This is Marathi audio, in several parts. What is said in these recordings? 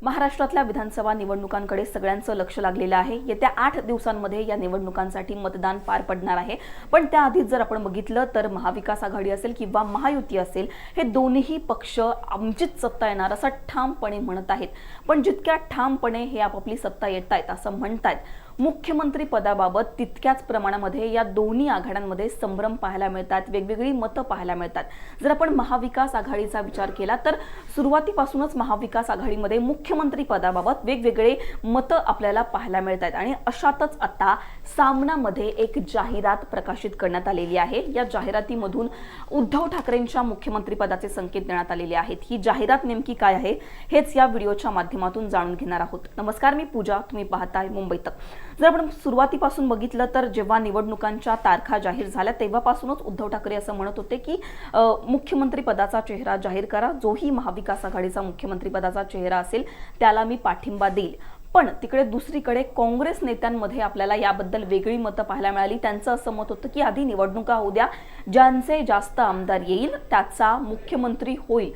महाराष्ट्रातल्या विधानसभा निवडणुकांकडे सगळ्यांचं लक्ष लागलेलं आहे। येत्या 8 दिवसांमध्ये या निवडणुकांसाठी मतदान पार पडणार आहे। पण त्याआधी जर आपण बघितलं तर महाविकास आघाडी असेल किंवा महायुती असेल, हे दोन्ही पक्ष आमचीच सत्ता येणार असं ठामपणे म्हणत आहेत। पण जितक्या ठामपणे हे आपापली सत्ता येतायत असं म्हणतायत, मुख्यमंत्री पदाबाबत तितक्याच प्रमाणामध्ये या दोन्ही आघाड्यांमध्ये संभ्रम पाहायला मिळतात, वेगवेगळी मतं पाहायला मिळतात। जर आपण महाविकास आघाडीचा विचार केला तर सुरुवातीपासूनच महाविकास आघाडीमध्ये मुख्यमंत्री पदाबाबत वेगवेगळे मतं आपल्याला पाहायला मिळतात आणि अशातच आता सामनामध्ये एक जाहिरात प्रकाशित करण्यात आलेली आहे। या जाहिरातीमधून उद्धव ठाकरेंच्या मुख्यमंत्री पदाचे संकेत देण्यात आलेले आहेत। ही जाहिरात नेमकी काय आहे हेच या व्हिडिओच्या माध्यमातून जाणून घेणार आहोत। नमस्कार, मी पूजा, तुम्ही पाहताय मुंबई तक। जर आपण सुरुवातीपासून बघितलं तर जेव्हा निवडणुकांच्या तारखा जाहीर झाल्या तेव्हापासूनच उद्धव ठाकरे असं म्हणत होते की मुख्यमंत्री पदाचा चेहरा जाहीर करा, जोही महाविकास आघाडीचा मुख्यमंत्री पदाचा चेहरा असेल त्याला मी पाठिंबा देईल। पण तिकडे दुसरीकडे काँग्रेस नेत्यांमध्ये आपल्याला याबद्दल वेगळी मतं पाहायला मिळाली। त्यांचं असं मत होतं की आधी निवडणुका होऊ द्या, ज्यांचे जास्त आमदार येईल त्याचा मुख्यमंत्री होईल।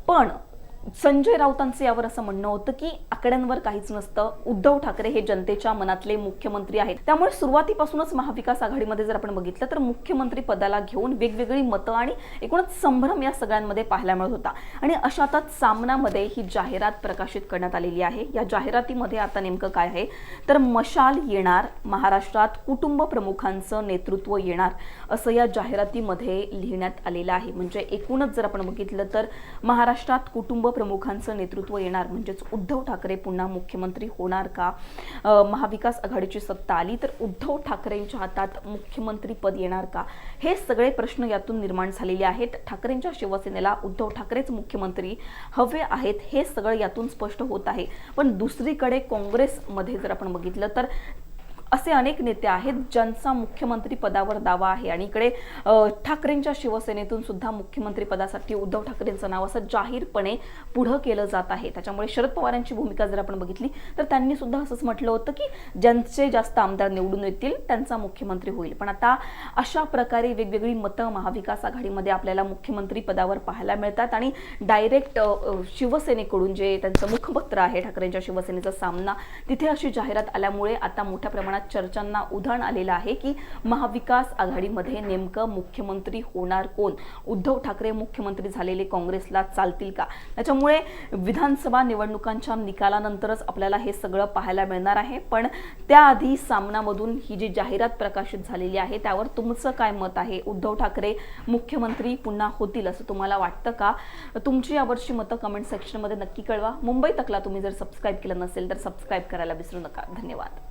पण संजय राऊतांचे यावर असं म्हणणं होतं की आकड्यांवर काहीच नसतं, उद्धव ठाकरे हे जनतेच्या मनातले मुख्यमंत्री आहेत। त्यामुळे सुरुवातीपासूनच महाविकास आघाडीमध्ये जर आपण बघितलं तर मुख्यमंत्री पदाला घेऊन वेगवेगळी मतं आणि एकूणच संभ्रम या सगळ्यांमध्ये पाहायला मिळत होता। आणि अशातच सामनामध्ये ही जाहिरात प्रकाशित करण्यात आलेली आहे। या जाहिरातीमध्ये आता नेमकं काय आहे तर मशाल येणार, महाराष्ट्रात कुटुंब प्रमुखांचं नेतृत्व येणार असं या जाहिरातीमध्ये लिहिण्यात आलेलं आहे। म्हणजे एकूणच जर आपण बघितलं तर महाराष्ट्रात कुटुंब प्रमुखांचं नेतृत्व येणार म्हणजेच उद्धव ठाकरे पुन्हा मुख्यमंत्री होणार का? महाविकास आघाडीची सत्ता आली तर उद्धव ठाकरेंच्या हातात मुख्यमंत्री पद येणार का? हे सगळे प्रश्न यातून निर्माण झालेले आहेत। ठाकरेंच्या शिवसेनेला उद्धव ठाकरेच मुख्यमंत्री हवे आहेत हे सगळं यातून स्पष्ट होत आहे। पण दुसरीकडे काँग्रेसमध्ये जर आपण बघितलं तर असे अनेक नेते आहेत ज्यांचा मुख्यमंत्री पदावर दावा आहे आणि इकडे ठाकरेंच्या शिवसेनेतून सुद्धा मुख्यमंत्री पदासाठी उद्धव ठाकरेंचं नाव असं जाहीरपणे पुढे केलं जात आहे। त्याच्यामुळे शरद पवारांची भूमिका जर आपण बघितली तर त्यांनी सुद्धा असंच म्हटलं होतं की ज्यांचे जास्त आमदार निवडून येतील त्यांचा मुख्यमंत्री होईल। पण आता अशा प्रकारे वेगवेगळी मतं महाविकास आघाडीमध्ये आपल्याला मुख्यमंत्री पदावर पाहायला मिळतात आणि डायरेक्ट शिवसेनेकडून जे त्यांचं मुखपत्र आहे ठाकरेंच्या शिवसेनेचा सामना, तिथे अशी जाहिरात आल्यामुळे आता मोठ्या प्रमाणात चर्चांना उधाण आलेलं आहे की महाविकास आघाडीमध्ये नेमकं मुख्यमंत्री होणार कोण? उद्धव ठाकरे मुख्यमंत्री झालेले काँग्रेसला चालतील का? त्याच्यामुळे विधानसभा निवडणुकांच्या निकालानंतरच आपल्याला हे सगळं पाहायला मिळणार आहे। पण त्याआधी सामनामधून ही जी जाहिरात प्रकाशित झालेली आहे त्यावर तुमचं काय मत आहे? उद्धव ठाकरे मुख्यमंत्री पुन्हा होतील असं तुम्हाला वाटतं का? तुमची यावरची मतं कमेंट सेक्शनमध्ये नक्की कळवा। मुंबई तकला तुम्ही जर सबस्क्राईब केलं नसेल तर सबस्क्राईब करायला विसरू नका। धन्यवाद।